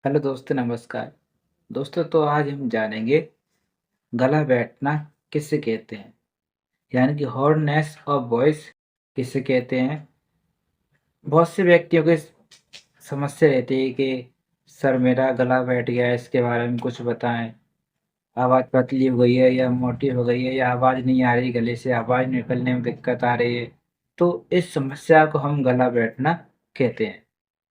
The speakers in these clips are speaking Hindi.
हेलो दोस्तों, नमस्कार। दोस्तों, तो आज हम जानेंगे गला बैठना किसे कहते हैं, यानी कि हॉर्ननेस ऑफ वॉइस किसे कहते हैं। बहुत से व्यक्तियों की समस्या रहती है कि सर मेरा गला बैठ गया है, इसके बारे में कुछ बताएँ। आवाज़ पतली हो गई है या मोटी हो गई है या आवाज़ नहीं आ रही, गले से आवाज़ निकलने में दिक्कत आ रही है। तो इस समस्या को हम गला बैठना कहते हैं।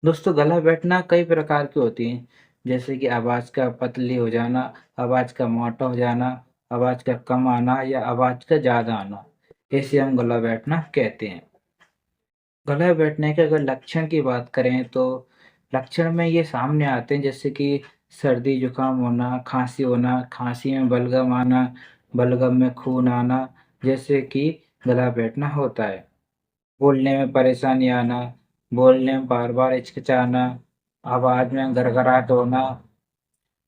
दोस्तों, गला बैठना कई प्रकार की होती हैं, जैसे कि आवाज़ का पतली हो जाना, आवाज़ का मोटा हो जाना, आवाज़ का कम आना या आवाज़ का ज़्यादा आना। इसे हम गला बैठना कहते हैं। गला बैठने के अगर लक्षण की बात करें तो लक्षण में ये सामने आते हैं, जैसे कि सर्दी जुकाम होना, खाँसी में बलगम आना, बलगम में खून आना, जैसे कि गला बैठना होता है। बोलने में परेशानी आना, बोलने में बार-बार हिचकिचाना, आवाज़ में गड़गड़ाहट होना,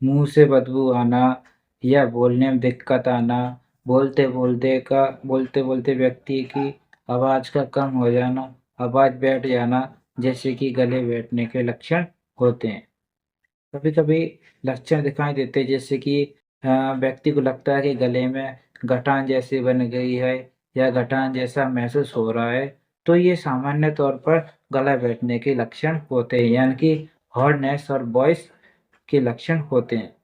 मुँह से बदबू आना या बोलने में दिक्कत आना, बोलते-बोलते व्यक्ति की आवाज़ का कम हो जाना, आवाज़ बैठ जाना, जैसे कि गले बैठने के लक्षण होते हैं। कभी-कभी लक्षण दिखाई देते हैं, जैसे कि व्यक्ति को लगता है कि गले में गठान जैसी बन गई है या गठान जैसा महसूस हो रहा है, तो ये सामान्य तौर पर गला बैठने के लक्षण होते हैं, यानी कि हॉर्ननेस और वॉइस के लक्षण होते हैं।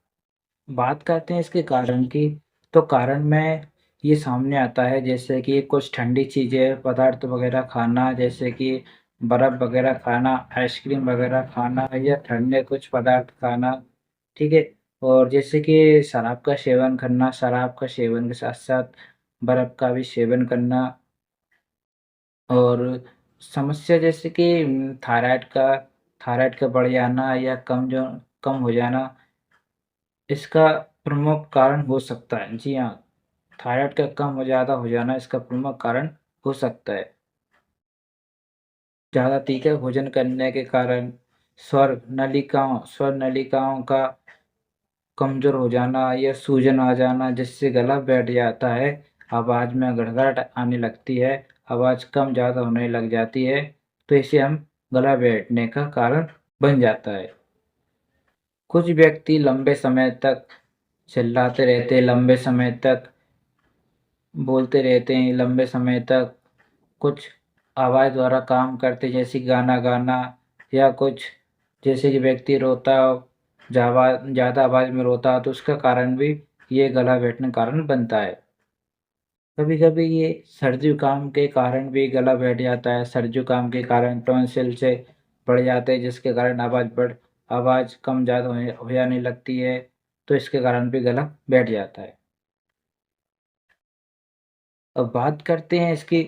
बात करते हैं इसके कारण की, तो कारण में ये सामने आता है, जैसे कि कुछ ठंडी चीज़ें, पदार्थ वग़ैरह खाना, जैसे कि बर्फ़ वग़ैरह खाना, आइसक्रीम वग़ैरह खाना या ठंडे कुछ पदार्थ खाना, ठीक है? और जैसे कि शराब का सेवन के साथ-साथ बर्फ़ का भी सेवन करना और समस्या जैसे कि थायराइड का बढ़ जाना या कम हो जाना, इसका प्रमुख कारण हो सकता है। जी हाँ, थायराइड का कम हो ज़्यादा हो जाना इसका प्रमुख कारण हो सकता है। ज़्यादा तीखा भोजन करने के कारण स्वर नलिकाओं का कमज़ोर हो जाना या सूजन आ जाना, जिससे गला बैठ जाता है, आवाज़ में गड़गड़ाहट आने लगती है, आवाज़ कम ज़्यादा होने लग जाती है, तो इसे हम गला बैठने का कारण बन जाता है। कुछ व्यक्ति लंबे समय तक चिल्लाते रहते हैं, लंबे समय तक बोलते रहते हैं, लंबे समय तक कुछ आवाज़ द्वारा काम करते, जैसे गाना गाना या कुछ, जैसे कि व्यक्ति रोता हो, ज़्यादा आवाज़ में रोता हो, तो उसका कारण भी ये गला बैठने का कारण बनता है। कभी-कभी ये सर्दी-जुकाम के कारण भी गला बैठ जाता है, सर्दी-जुकाम के कारण टॉन्सिल से बढ़ जाते हैं, जिसके कारण आवाज़ कम ज़्यादा हो जाने लगती है, तो इसके कारण भी गला बैठ जाता है। अब बात करते हैं इसकी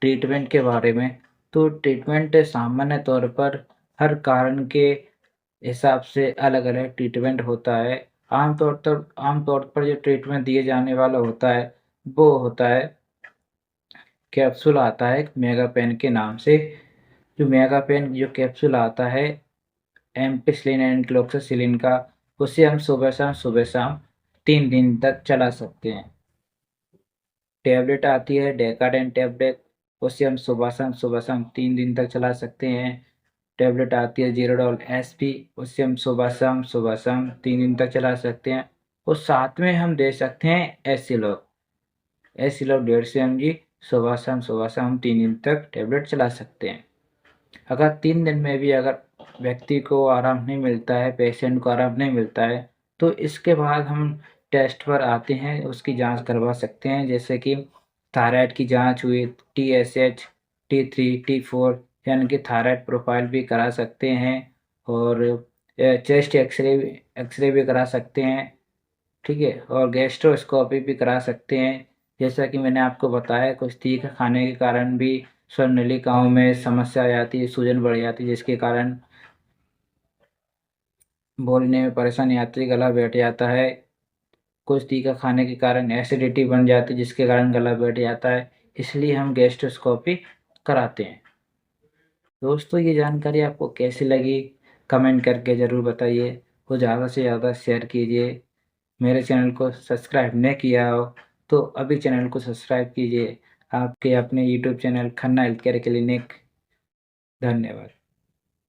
ट्रीटमेंट के बारे में, तो ट्रीटमेंट सामान्य तौर पर हर कारण के हिसाब से अलग-अलग ट्रीटमेंट होता है। आम तौर पर जो ट्रीटमेंट दिए जाने वाला होता है, वो होता है कैप्सूल आता है मेगापेन के नाम से। जो कैप्सूल आता है एम्पिसिलिन एंड एन्क्लोक्सासिलिन का, उसे हम सुबह-शाम 3 दिन तक चला सकते हैं। टैबलेट आती है डेकाडेन टैबलेट, उसे हम सुबह-शाम 3 दिन तक चला सकते हैं। टैबलेट आती है ज़ीरोडॉल एसपी, उसे हम सुबह-शाम 3 दिन तक चला सकते हैं। और साथ में हम दे सकते हैं एसिलॉक 150 एमजी, सुबह-शाम 3 दिन तक टैबलेट चला सकते हैं। अगर 3 दिन में भी अगर व्यक्ति को आराम नहीं मिलता है, पेशेंट को आराम नहीं मिलता है, तो इसके बाद हम टेस्ट पर आते हैं, उसकी जाँच करवा सकते हैं, जैसे कि थायराइड की जाँच हुई, टीएसएच, T3, T4, यानी कि थायराइड प्रोफ़ाइल भी करा सकते हैं और चेस्ट एक्स-रे भी करा सकते हैं, ठीक है? और गैस्ट्रोस्कोपी भी करा सकते हैं। जैसा कि मैंने आपको बताया, कुछ तीखा खाने के कारण भी स्वरनलिकाओं में समस्या आ जाती है, सूजन बढ़ जाती है, जिसके कारण बोलने में परेशानी आती है, गला बैठ जाता है। कुछ तीखा खाने के कारण एसिडिटी बन जाती है, जिसके कारण गला बैठ जाता है, इसलिए हम गैस्ट्रोस्कोपी कराते हैं। दोस्तों, ये जानकारी आपको कैसी लगी? कमेंट करके ज़रूर बताइए और ज़्यादा से ज़्यादा शेयर कीजिए। मेरे चैनल को सब्सक्राइब नहीं किया हो, तो अभी चैनल को सब्सक्राइब कीजिए। आपके अपने YouTube channel Khanna health care clinic. धन्यवाद।